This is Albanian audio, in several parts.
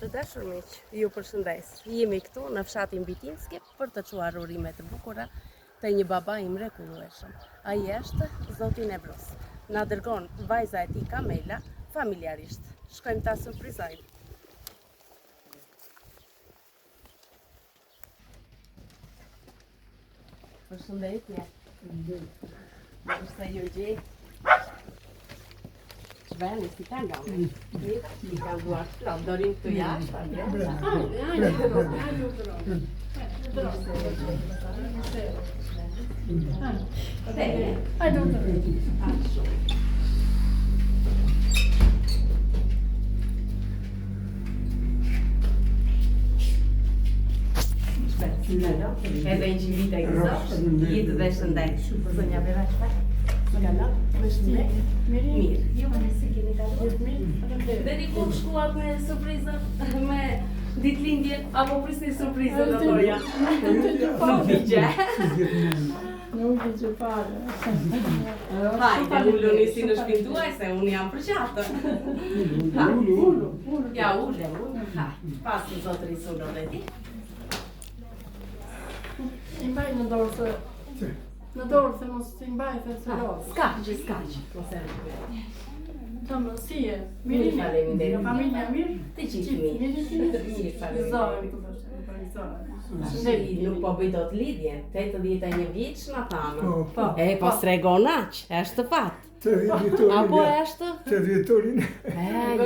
Të dashur miq, ju përshëndes. Jemi këtu në fshatin Bitinski për të çuar urime të bukura të një babai mrekullueshëm. Ai është Zoti i Nevros. Na dërgon vajza e tij Kamela familjarisht. Shkojmë ta surprizojmë. Përshëndetje. Përse ju gjej? Bene, si kanë gamë. Si kanë duar shplot, dorim të jashtë, edhe një vite e gëzosh, jetë dhe shëndet. Zonja Vera shpet, më galon, më shëndet. Mirë. Ju më nësi keni kalon? Dhe një ku shkuat me surprizën, me ditëlindje, apo prisni surprizën në toja? Nuk vigje. Nuk vigje fare. Hajde, ulluni si në shpinë tuaj, se unë jam për qatë. Ja, ulle. Pasë zotëri sullo dhe ti. I mbaj në dorë se... Në dorë se mos t'i mbaj se se dorë. Skaqë. Të më si e, mirë në familja mirë? Të qitë mirë. Mirë, faleminderit. Nuk po bëj do të lidhjen, 81 vjeç në thamë. E, po s'regon aq, është fat. Apo është? Të vjetorin.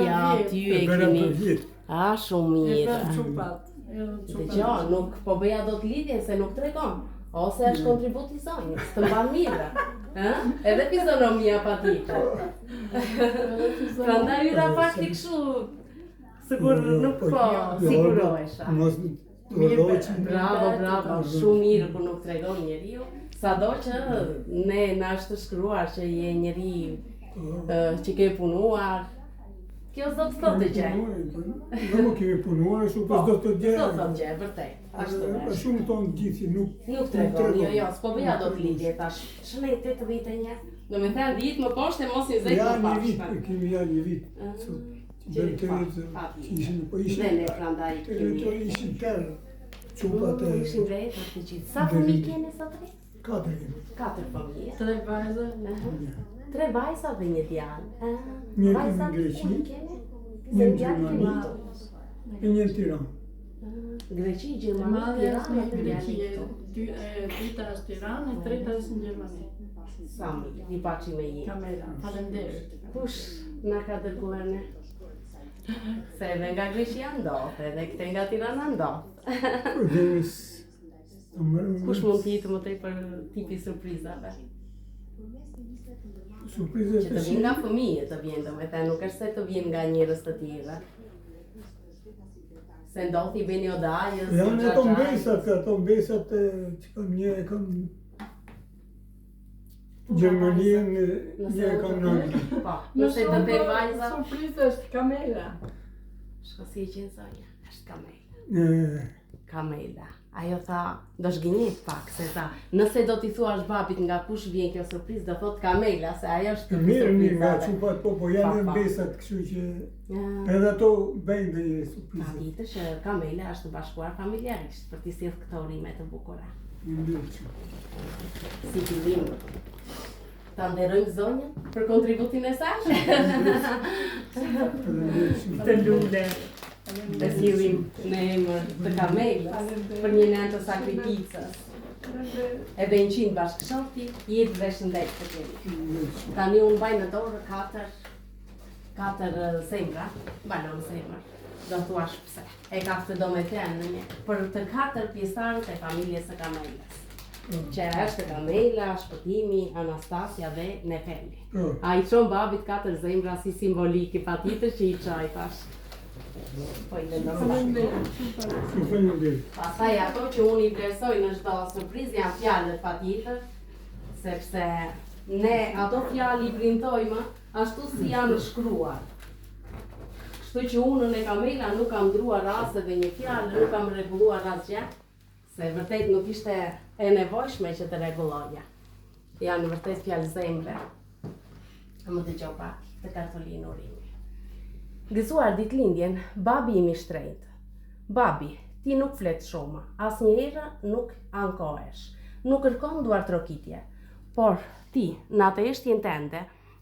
Ja, ty e keni. A, shumë mirë. Dëgjo, nuk po bëja do të lidhjen se nuk tregon. Ose është kontribut i zonjës, të mban mira. Edhe fizonomia patitër. Prandaj yra pak t'i kështu, sigur nuk po sigurohesha. Bravo, shumë mirë kur nuk tregon njeriu. Sado që ne na është shkruar që je njeri që ke punuar. Kjo s'do të thotë gjë. Nuk kemi punuar, ashtu po s'do të gjë. S'do të thotë gjë, vërtet. Ashtu është. Shumë tonë gjithë nuk tregon, jo, s'po bëja do të lidhje tash. Shëndet 81. Do me thënë ditë më poshtë e mos 20 më poshtë. një vit, kemi ja një vit. Dhe ne prandaj kemi. Ishin tërë. Qupat e... Ishin drejtë të gjithë. Sa fëmijë keni sot? 4 kemi. 4 fëmijë. 3 vajza. 3 vajza dhe një djalë. Një në Greqi, një në Gjermani, e një në Tiranë. Greqi, Gjermani, Tiranë dhe Greqi. Dyta është Tiranë, e treta është në Gjermani. Sa mirë, i paçi me je. Kamela, faleminderit. Kush na ka dërguar ne? Se edhe nga Greqia ndodh, edhe këte nga Tirana ndodh. Kush mund t'jetë më tej për tipi surprizave? Surprizave që të vjen nga fëmijë të vjen, domethënë nuk është se të vjen nga njerëz të tjerë. Se ndodhi beni odajës. Janë ato mbesat që kam Gjermaninë, një e kam në Angli. Po, nëse të te vajza... Surprizë është Kamela. Shko si e qenë zonja, është Kamela. Kamela. Ajo tha, do shgënjet pak, se tha, nëse do t'i thuash babit nga kush vjen kjo surprizë, do thot Kamela, se ajo është Mirë, nga qupat po janë mbesat, kështu që edhe ato bëjnë dhe një surprizë. Patitër që Kamela është bashkuar familjarisht për t'i sjellë këto urime të bukura. Si fillim, ta nderojmë zonjën për kontributin e saj? Të lutem. Të sillim në emër të Kamelës për një nëntë të sakrifisës. Edhe 100 bashkëshorti, jetë dhe shëndet të kemi. Tani unë baj në dorë 4 zemra, balon zemër. Do thuash pse. E ka këtë do me thënë në një. Për të 4 pjesëtarët e familjes së Kamelës. Që është Kamela, Shpëtimi, Anastasia dhe Nefeli. A i çon babit 4 zemra si simbolike, patitër që i çaj tash. Po i lëndon pastaj ato që unë i vlerësoj në çdo surprizë janë fjalët patitër, sepse ne ato fjalë i printojmë ashtu si janë shkruar. Kështu që unë në Kamela nuk kam ndruar as edhe një fjalë, nuk kam rregulluar asgjë, se vërtet nuk ishte e nevojshme që të rregulloja. Janë vërtet fjalë zemre. Më dëgjoj pak të Kartolinë Urimi. Gëzuar ditëlindjen, babi im i shtrenjtë. Babi, ti nuk flet shumë, asnjëherë nuk ankohesh, nuk kërkon duar trokitje, por ti, në atë eshtjen tënde,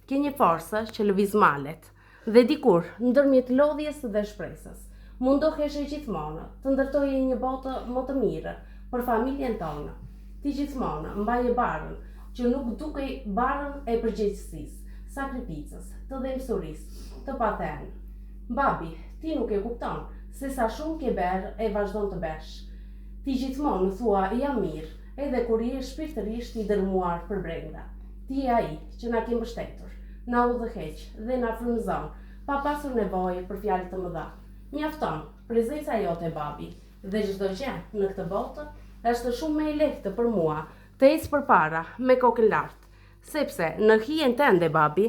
ke një forcë që lëviz malet, dhe dikur, ndërmjet lodhjes dhe shpresës, mundohesh gjithmonë të ndërtoje një botë më të mirë për familjen tonë. Ti gjithmonë mbaje barën, që nuk dukej barën e përgjegjësisë, sakrificës, të dhelpsurisë, të pathenë. Babi, ti nuk e kupton se sa shumë ke berë e vazhdon të besh. Ti gjithmonë thua jam mirë, edhe kur je shpirtërisht i dërmuar për brenda. Ti je ai që na ke mbështetur, na udhëheq dhe na frymëzon, pa pasur nevojë për fjalë të mëdha. Mjafton prezenca jote, babi, dhe çdo gjë në këtë botë është shumë më e lehtë për mua të ecë përpara me kokën lart, sepse në hijen tënde, babi,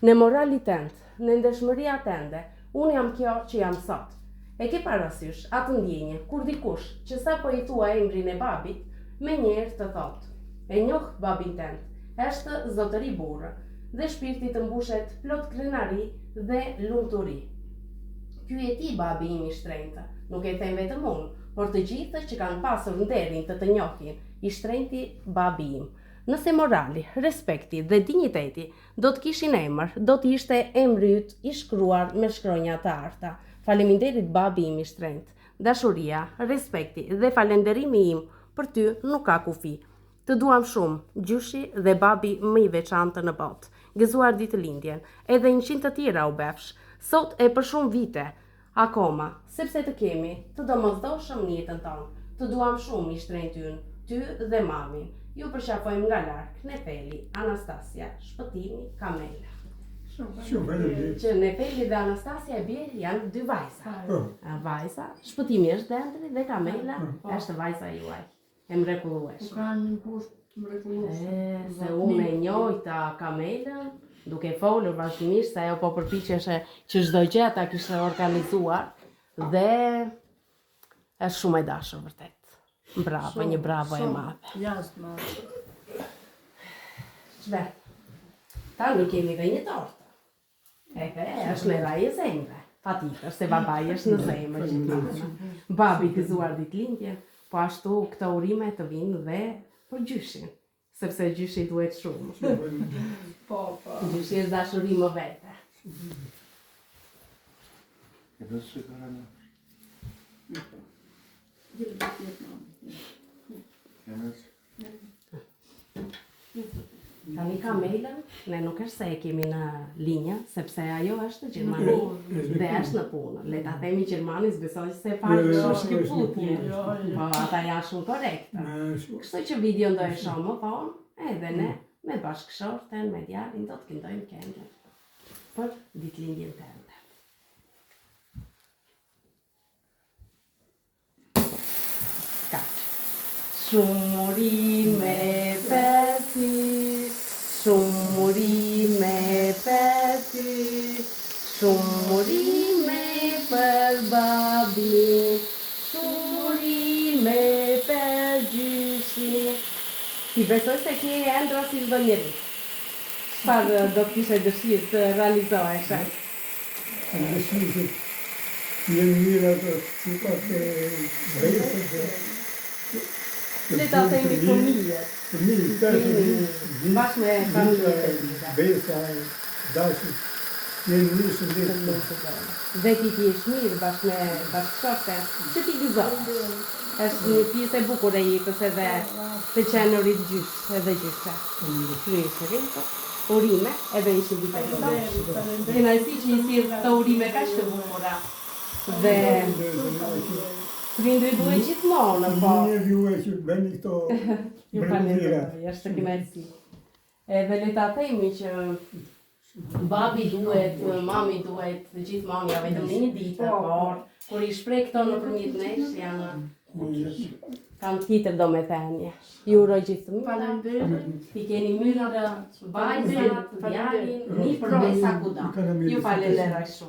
në moralin tënd, në ndershmëria tënde, unë jam kjo që jam sot. E ke parasysh atë ndjenjë kur dikush që sapo i thua emrin e babit, menjëherë të thotë: e njoh babin tënd, është zotëri burrë, dhe shpirti të mbushet plot krenari dhe lumturi. Ky e ti, babi im i shtrenjtë, nuk e them vetëm unë, por të gjithë që kanë pasur nderin të njohin, i shtrenjti babi im. Nëse morali, respekti dhe digniteti do të kishin emër, do të ishte emri yt i shkruar me shkronja të arta. Faleminderit, babi im i shtrenjtë. Dashuria, respekti dhe falenderimi im për ty nuk ka kufi. Të duam shumë, gjyshi dhe babi më i veçantë në botë. Gëzuar ditëlindjen, edhe 100 të tjera u befsh, sot e për shumë vite, akoma, sepse të kemi të domosdoshëm në jetën tonë. Të duam shumë i shtrenjtë ynë, ty dhe mamin. Ju përqafojmë nga larg, Nefeli, Anastasia, Shpëtimi, Kamela. Që Nefeli dhe Anastasia e bie janë 2 vajza. Vajza, Shpëtimi është dendri dhe Kamela është vajza juaj. E mrekullueshme. Kanë një kusht mrekullueshme. Se unë e njojta Kamelën, duke folur vazhdimisht se ajo po përpiqeshe që çdo gjë ta kishte organizuar dhe është shumë e dashur vërtet. Bravo, një bravo e madhe. Jashtë madhe. Çfarë? Tani kemi dhe një tortë. Është në raj e zemre. Patitër, se babai është në zemër gjithmonë. Babi gëzuar ditëlindjen, po ashtu këto urime të vinë dhe për gjyshin, sepse gjyshi duhet shumë. Po. Gjyshi është dashuri më vete. Tani Kamelën, ne nuk është se e kemi në linjë, sepse ajo është Gjermani dhe është në punë. Le ta themi Gjermanis, besoj se fare shumë shkëputje. Po, ata janë shumë korekte. Kështu që video do e shoh më vonë, edhe ne me bashkëshorten, me djalin, do të këndojmë këngë për ditëlindjen tënde. Shumë urime për ty, shumë urime për ty, shumë urime për babi, shumë urime për gjyshin. Ti besoj se ke ëndra si çdo njeri. Çfarë do të kishe dëshirë të realizohesh? Dëshirë që jenë mirë ato cipat e vresët. Le ta themi fëmijë. Bashkë me familjen e tij. Besa, dashur, jenë mirë shëndet. Dhe ti jesh mirë bashkë me bashkëshorten, që ti gëzon. Është një pjesë e bukur e jetës edhe të qenurit gjysh edhe gjyshe. Kryeshërit, urime edhe 100 vite të tonë. Kënaqësi që i sjell këto urime kaq të bukura. Dhe prindrit duhet gjithmonë, po. Një juve që bëni këto mrekullia. Është të kënaqësi. Edhe le ta themi që babi duhet, mami duhet gjithmonë, ja vetëm një ditë, por kur i shpreh këto nëpërmjet nesh janë kanë tjetër domethënie. Ju uroj gjithë të mirë. Ti keni mirë vajzat, djalin, një përvesa kudo. Ju falenderoj shumë.